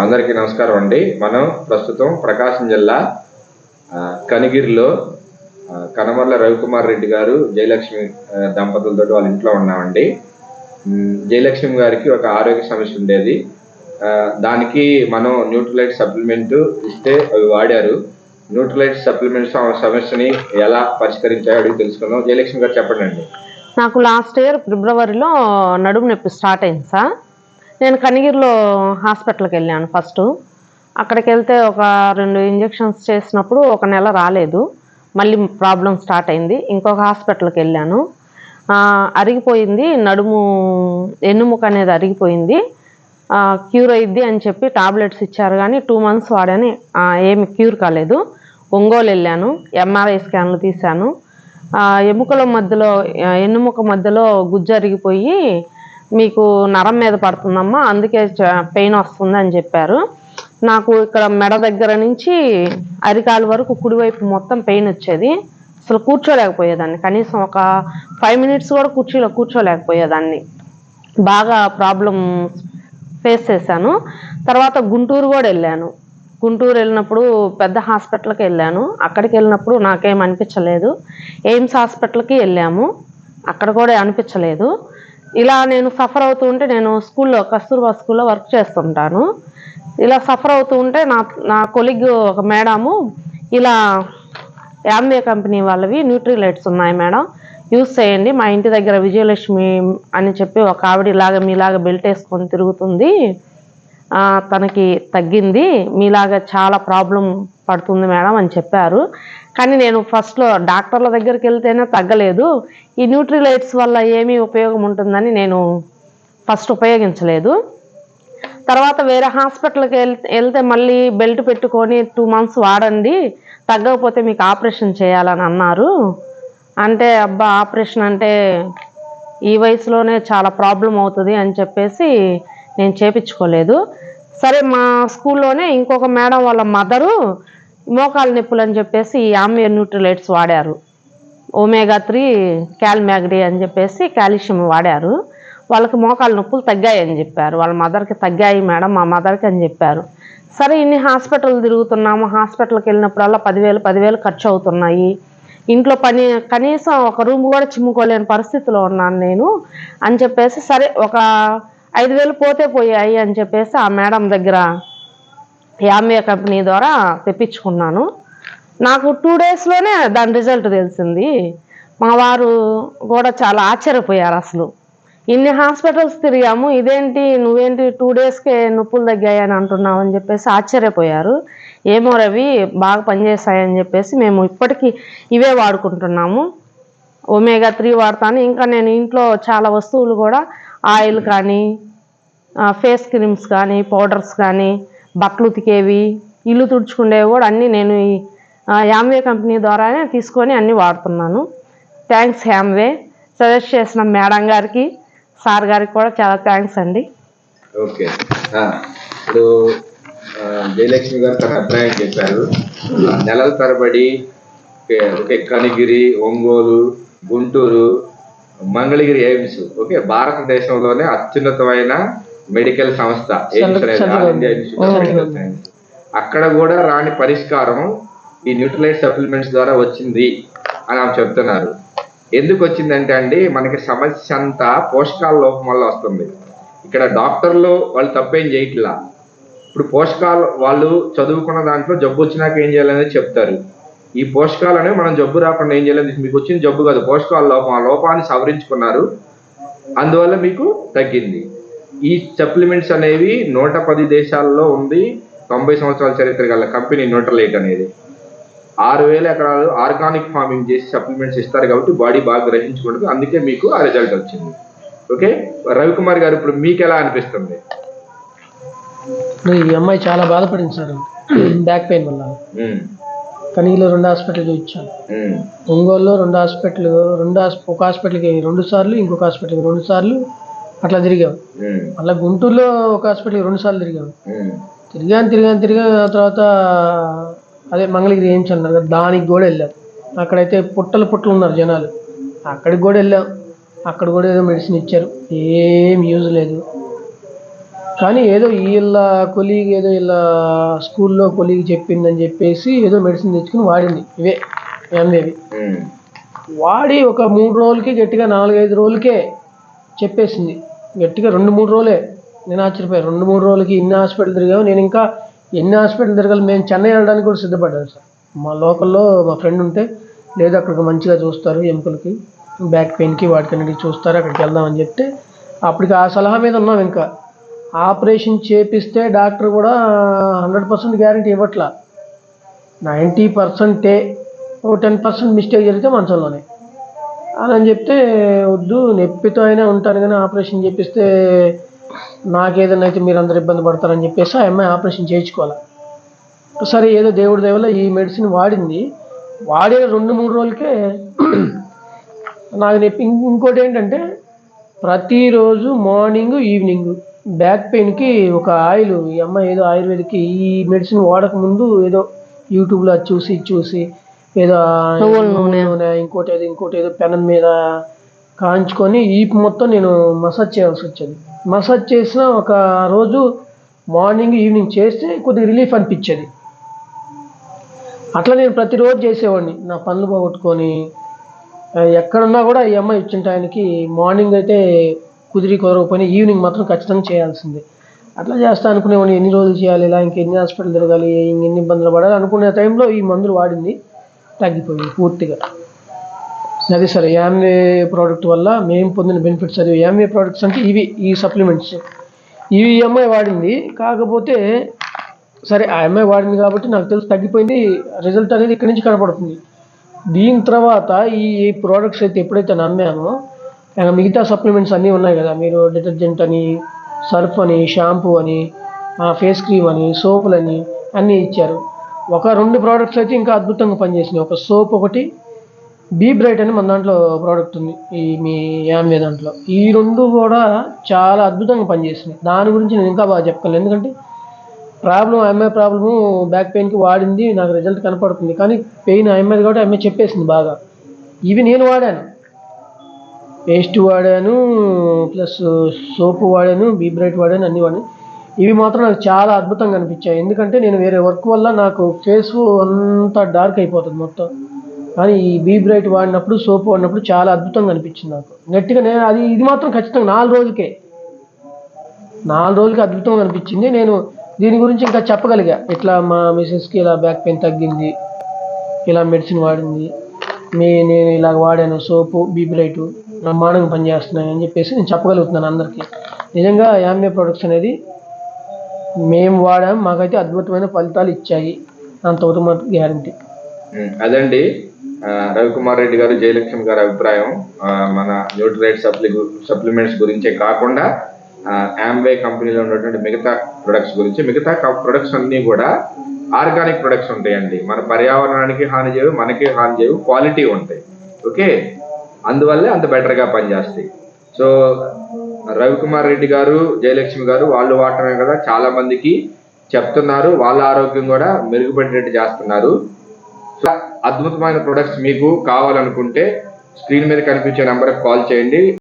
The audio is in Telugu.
అందరికీ నమస్కారం అండి. మనం ప్రస్తుతం ప్రకాశం జిల్లా కనిగిరిలో కనమర్ల రవికుమార్ రెడ్డి గారు జయలక్ష్మి దంపతులతో వాళ్ళ ఇంట్లో ఉన్నామండి. జయలక్ష్మి గారికి ఒక ఆరోగ్య సమస్య ఉండేది. దానికి మనం న్యూట్రిలైట్ సప్లిమెంట్ ఇస్తే అవి వాడారు. న్యూట్రిలైట్ సప్లిమెంట్స్ ఆ సమస్యని ఎలా పరిష్కరించాయో అడిగి తెలుసుకుందాం. జయలక్ష్మి గారు చెప్పండి అండి. నాకు లాస్ట్ ఇయర్ ఫిబ్రవరిలో నడుము నొప్పి స్టార్ట్ అయింది సార్. నేను కనిగిరిలో హాస్పిటల్కి వెళ్ళాను ఫస్ట్. అక్కడికి వెళ్తే ఒక 2 ఇంజెక్షన్స్ చేసినప్పుడు 1 నెల రాలేదు. మళ్ళీ ప్రాబ్లం స్టార్ట్ అయింది. ఇంకొక హాస్పిటల్కి వెళ్ళాను. అరిగిపోయింది నడుము, ఎన్నుముక అనేది అరిగిపోయింది. క్యూర్ అయ్యిద్ది అని చెప్పి టాబ్లెట్స్ ఇచ్చారు, కానీ 2 months వాడని ఏమి క్యూర్ కాలేదు. ఒంగోలు వెళ్ళాను, ఎంఆర్ఐ స్కాన్లు తీశాను. ఎముకల మధ్యలో, ఎన్నుముక మధ్యలో గుజ్జు అరిగిపోయి మీకు నరం మీద పడుతుందమ్మా, అందుకే పెయిన్ వస్తుంది అని చెప్పారు. నాకు ఇక్కడ మెడ దగ్గర నుంచి అరికాలు వరకు కుడివైపు మొత్తం పెయిన్ వచ్చేది. అసలు కూర్చోలేకపోయేదాన్ని, కనీసం ఒక 5 minutes కూడా కుర్చీలో కూర్చోలేకపోయేదాన్ని. బాగా ప్రాబ్లం ఫేస్ చేశాను. తర్వాత గుంటూరు కూడా వెళ్ళాను. గుంటూరు వెళ్ళినప్పుడు పెద్ద హాస్పిటల్కి వెళ్ళాను. అక్కడికి వెళ్ళినప్పుడు నాకేం అనిపించలేదు. ఎయిమ్స్ హాస్పిటల్కి వెళ్ళాము, అక్కడ కూడా అనిపించలేదు. ఇలా నేను సఫర్ అవుతూ ఉంటే, నేను స్కూల్లో కస్తూర్బా స్కూల్లో వర్క్ చేస్తుంటాను. ఇలా సఫర్ అవుతూ ఉంటే నా కొలీగ్ ఒక మేడము, ఇలా యామ్వే కంపెనీ వాళ్ళవి న్యూట్రిలైట్స్ ఉన్నాయి మేడం, యూజ్ చేయండి, మా ఇంటి దగ్గర విజయలక్ష్మి అని చెప్పి ఒక ఆవిడ ఇలాగ మీలాగా బెల్ట్ వేసుకొని తిరుగుతుంది, తనకి తగ్గింది, మీలాగా చాలా ప్రాబ్లం పడుతుంది మేడం అని చెప్పారు. కానీ నేను ఫస్ట్లో డాక్టర్ల దగ్గరికి వెళ్తేనే తగ్గలేదు. ఈ న్యూట్రిలైట్స్ వల్ల ఏమీ ఉపయోగం ఉంటుందని నేను ఫస్ట్ ఉపయోగించలేదు. తర్వాత వేరే హాస్పిటల్కి వెళ్తే మళ్ళీ బెల్ట్ పెట్టుకొని 2 months వాడండి, తగ్గకపోతే మీకు ఆపరేషన్ చేయాలని అన్నారు. అంటే అబ్బా, ఆపరేషన్ అంటే ఈ వయసులోనే చాలా ప్రాబ్లం అవుతుంది అని చెప్పేసి నేను చేపించుకోలేదు. సరే, మా స్కూల్లోనే ఇంకొక మేడం వాళ్ళ మదరు మోకాలు నొప్పులు అని చెప్పేసి ఈ యామ్వే న్యూట్రిలైట్స్ వాడారు. omega-3 క్యాల్మ్యాగ్రీ అని చెప్పేసి కాల్షియం వాడారు. వాళ్ళకి మోకాలు నొప్పులు తగ్గాయి అని చెప్పారు. వాళ్ళ మదర్కి తగ్గాయి మేడం, మా మదర్కి అని చెప్పారు. సరే, ఇన్ని హాస్పిటల్ తిరుగుతున్నాము, హాస్పిటల్కి వెళ్ళినప్పుడల్లా 10,000 ఖర్చు అవుతున్నాయి. ఇంట్లో పని కనీసం ఒక రూమ్ కూడా చిమ్ముకోలేని పరిస్థితిలో ఉన్నాను నేను అని చెప్పేసి, సరే ఒక 5,000 పోతే పోయాయి అని చెప్పేసి ఆ మేడం దగ్గర యామ్వే కంపెనీ ద్వారా తెప్పించుకున్నాను. నాకు 2 daysలోనే దాని రిజల్ట్ తెలిసింది. మా వారు కూడా చాలా ఆశ్చర్యపోయారు. అసలు ఇన్ని హాస్పిటల్స్ తిరిగాము, ఇదేంటి నువ్వేంటి 2 daysకే నొప్పులు తగ్గాయని అంటున్నావు అని చెప్పేసి ఆశ్చర్యపోయారు. ఏమో రవి, బాగా పనిచేస్తాయని చెప్పేసి మేము ఇప్పటికీ ఇవే వాడుకుంటున్నాము. omega-3 వాడతాను. ఇంకా నేను ఇంట్లో చాలా వస్తువులు కూడా, ఆయిల్ కానీ, ఫేస్ క్రీమ్స్ కానీ, పౌడర్స్ కానీ, బట్టలు ఉతికేవి, ఇల్లు తుడుచుకునేవి కూడా అన్నీ నేను ఈ యామ్వే కంపెనీ ద్వారానే తీసుకొని అన్నీ వాడుతున్నాను. Thanks Amway. సజెస్ట్ చేసిన మేడం గారికి, సార్ గారికి కూడా చాలా థ్యాంక్స్ అండి. ఓకే, ఇప్పుడు జయలక్ష్మి గారు తన అభిప్రాయం చెప్పారు. నెలల తరబడి కనిగిరి, ఒంగోలు, గుంటూరు, మంగళగిరి ఎయిమ్స్, ఓకే, భారతదేశంలోనే అత్యున్నతమైన మెడికల్ సంస్థ ఎయిమ్స్ అనేది, all India institute of medical science. అక్కడ కూడా రాని పరిష్కారం ఈ న్యూట్రిలైట్ సప్లిమెంట్స్ ద్వారా వచ్చింది అని ఆమె చెప్తున్నారు. ఎందుకు వచ్చిందంటే అండి, మనకి సమస్య అంతా పోషకాల లోపం వల్ల వస్తుంది. ఇక్కడ డాక్టర్లు వాళ్ళు తప్పేం చేయట్లా. ఇప్పుడు పోషకాలు వాళ్ళు చదువుకున్న దాంట్లో జబ్బు వచ్చినాక ఏం చేయాలనేది చెప్తారు. ఈ పోషకాలు అనేవి మనం జబ్బు రాకుండా ఏం చేయాలి, మీకు వచ్చిన జబ్బు కాదు, పోషకాల లోపం, ఆ లోపాన్ని సవరించుకున్నారు, అందువల్ల మీకు తగ్గింది. ఈ సప్లిమెంట్స్ అనేవి 110 దేశాల్లో ఉంది. 90 సంవత్సరాల చరిత్ర గల కంపెనీ న్యూట్రిలైట్ అనేది. 6,000 ఎకరాలు ఆర్గానిక్ ఫార్మింగ్ చేసి సప్లిమెంట్స్ ఇస్తారు కాబట్టి బాడీ బాగా గ్రహించుకుంటుంది, అందుకే మీకు ఆ రిజల్ట్ వచ్చింది. ఓకే, రవికుమార్ గారు, ఇప్పుడు మీకు ఎలా అనిపిస్తుంది? ఈ అమ్మాయి చాలా బాధపడింది సార్, బ్యాక్ పెయిన్ వల్ల. కనిగిరిలో 2 హాస్పిటల్ చూపించాను. ఒంగోలులో 2 హాస్పిటల్, ఒక హాస్పిటల్కి 2 సార్లు, ఇంకొక హాస్పిటల్కి 2 సార్లు అట్లా తిరిగాం. మళ్ళీ గుంటూరులో ఒక హాస్పిటల్కి 2 సార్లు తిరిగాం. తిరిగాను. తర్వాత అదే మంగళగిరి ఎయిమ్స్ అన్నారు కదా, దానికి కూడా వెళ్ళాం. అక్కడైతే పుట్టలు ఉన్నారు జనాలు. అక్కడికి కూడా వెళ్ళాం. అక్కడ కూడా ఏదో మెడిసిన్ ఇచ్చారు, ఏం యూజ్ లేదు. కానీ ఏదో వీళ్ళ కొలీగ్ ఏదో వీళ్ళ స్కూల్లో కొలీగ్ చెప్పిందని చెప్పేసి ఏదో మెడిసిన్ తెచ్చుకుని వాడింది ఇవే ఎంఏవి. వాడి ఒక 3 రోజులకి గట్టిగా 4-5 రోజులకే చెప్పేసింది. గట్టిగా 2-3 రోజులే. నేను ఆశ్చర్యపోయాను. 2-3 రోజులకి ఇన్ని హాస్పిటల్ తిరిగాము. నేను ఇంకా ఎన్ని హాస్పిటల్ తిరగాలి, మేము చెన్నై వెళ్ళడానికి కూడా సిద్ధపడ్డాను సార్. మా లోకల్లో మా ఫ్రెండ్ ఉంటే లేదా అక్కడికి మంచిగా చూస్తారు, ఎముకలకి బ్యాక్ పెయిన్కి వాటికన్నిటికి చూస్తారు, అక్కడికి వెళ్దామని చెప్తే అప్పటికి ఆ సలహా మీద ఉన్నాం. ఇంకా ఆపరేషన్ చేపిస్తే డాక్టర్ కూడా 100% గ్యారెంటీ ఇవ్వట్లా, 90%. ఓ 10% మిస్టేక్ జరిగితే మంచంలోనే అని చెప్తే వద్దు, నొప్పితో అయినా ఉంటాను కానీ ఆపరేషన్ చేపిస్తే నాకేదైనా అయితే మీరు అందరు ఇబ్బంది పడతారని చెప్పేసి ఆ అమ్మాయి ఆపరేషన్ చేయించుకోవాలి. సరే ఏదో దేవుడి దయ వల్ల ఈ మెడిసిన్ వాడింది. వాడే 2-3 రోజులకే నాకు నొప్పి. ఇంకోటి ఏంటంటే ప్రతిరోజు మార్నింగ్ ఈవినింగ్ బ్యాక్ పెయిన్కి ఒక ఆయిల్, ఈ అమ్మాయి ఏదో ఆయుర్వేదిక్ ఈ మెడిసిన్ వాడక ముందు ఏదో యూట్యూబ్లో చూసి ఏదో నూనె ఇంకోటి ఏదో పెనం మీద కాంచుకొని ఈపు మొత్తం నేను మసాజ్ చేయాల్సి వచ్చేది. మసాజ్ చేసిన ఒక రోజు మార్నింగ్ ఈవినింగ్ చేస్తే కొద్దిగా రిలీఫ్ అనిపించేది. అట్లా నేను ప్రతిరోజు చేసేవాడిని. నా పనులు పోగొట్టుకొని ఎక్కడున్నా కూడా ఈ అమ్మాయి ఇచ్చిన టైంకి మార్నింగ్ అయితే కుదరకపోయినా ఈవినింగ్ మాత్రం ఖచ్చితంగా చేయాల్సిందే. అట్లా చేస్తా అనుకునేవాడిని. ఎన్ని రోజులు చేయాలి ఇలా, ఇంకెన్ని హాస్పిటల్ తిరగాలి, ఇంకెన్ని ఇబ్బందులు పడాలి అనుకునే టైంలో ఈ మందులు వాడింది, తగ్గిపోయింది పూర్తిగా. అది సార్ యామ్వే ప్రోడక్ట్ వల్ల మేము పొందిన బెనిఫిట్స్. అది యామ్వే ప్రోడక్ట్స్ అంటే ఇవి, ఈ సప్లిమెంట్స్ ఇవి ఈ అమ్మాయి వాడింది. కాకపోతే సరే ఆ అమ్మాయి వాడింది కాబట్టి నాకు తెలిసి తగ్గిపోయింది. రిజల్ట్ అనేది ఇక్కడి నుంచి కనపడుతుంది. దీని తర్వాత ఈ ప్రోడక్ట్స్ అయితే ఎప్పుడైతే నమ్మామో మిగతా సప్లిమెంట్స్ అన్నీ ఉన్నాయి కదా, మీరు డిటర్జెంట్ అని, సర్ఫ్ అని, షాంపూ అని, ఫేస్ క్రీమ్ అని, సోపులని అన్నీ ఇచ్చారు. ఒక 2 ప్రోడక్ట్స్ అయితే ఇంకా అద్భుతంగా పనిచేసినాయి. ఒక సోప్ ఒకటి, బీ బ్రైట్ అని మన దాంట్లో ప్రోడక్ట్ ఉంది ఈ మీ యామ్వే దాంట్లో. ఈ 2 కూడా చాలా అద్భుతంగా పనిచేసినాయి. దాని గురించి నేను ఇంకా బాగా చెప్పగలను. ఎందుకంటే అమ్మాయి ప్రాబ్లము బ్యాక్ పెయిన్కి వాడింది, నాకు రిజల్ట్ కనపడుతుంది. కానీ పెయిన్ అమ్మాయిది కాబట్టి అమ్మాయి చెప్పేసింది బాగా. ఇవి నేను వాడాను, పేస్ట్ వాడాను, ప్లస్ సోపు వాడాను, బీ బ్రైట్ వాడాను, అన్నీ వాడాను. ఇవి మాత్రం నాకు చాలా అద్భుతంగా అనిపించాయి. ఎందుకంటే నేను వేరే వర్క్ వల్ల నాకు ఫేస్ అంతా డార్క్ అయిపోతుంది మొత్తం. కానీ ఈ బీ బ్రైట్ వాడినప్పుడు, సోపు వాడినప్పుడు చాలా అద్భుతంగా అనిపించింది నాకు. గట్టిగా నేను ఇది మాత్రం ఖచ్చితంగా 4 రోజులకి అద్భుతంగా అనిపించింది. నేను దీని గురించి ఇంకా చెప్పగలిగా, ఇట్లా మా మిసెస్కి ఇలా బ్యాక్ పెయిన్ తగ్గింది, ఇలా మెడిసిన్ వాడింది, నేను ఇలా వాడాను సోపు, బీ బ్రైట్ బ్రహ్మాండంగా పనిచేస్తున్నాయి అని చెప్పేసి నేను చెప్పగలుగుతున్నాను అందరికీ. నిజంగా యామ్వే ప్రొడక్ట్స్ అనేది మేము వాడాము, మాకైతే అద్భుతమైన ఫలితాలు ఇచ్చాయి, అంతవరకు మాకు గ్యారంటీ. అదండి రవికుమార్ రెడ్డి గారు, జయలక్ష్మి గారి అభిప్రాయం మన న్యూట్రైట్ సప్లిమెంట్స్ గురించే కాకుండా యామ్వే కంపెనీలో ఉన్నటువంటి మిగతా ప్రొడక్ట్స్ గురించి. మిగతా ప్రొడక్ట్స్ అన్నీ కూడా ఆర్గానిక్ ప్రొడక్ట్స్ ఉంటాయండి. మన పర్యావరణానికి హాని చేయవు, మనకి హాని చేయవు, క్వాలిటీ ఉంటాయి. ఓకే, అందువల్లే అంత బెటర్గా పనిచేస్తాయి. సో రవికుమార్ రెడ్డి గారు, జయలక్ష్మి గారు వాళ్ళు వాడటమే కదా చాలా మందికి చెప్తున్నారు, వాళ్ళ ఆరోగ్యం కూడా మెరుగుపడేటట్టు చేస్తున్నారు. సో అద్భుతమైన ప్రొడక్ట్స్ మీకు కావాలనుకుంటే స్క్రీన్ మీద కనిపించే నెంబర్కి కాల్ చేయండి.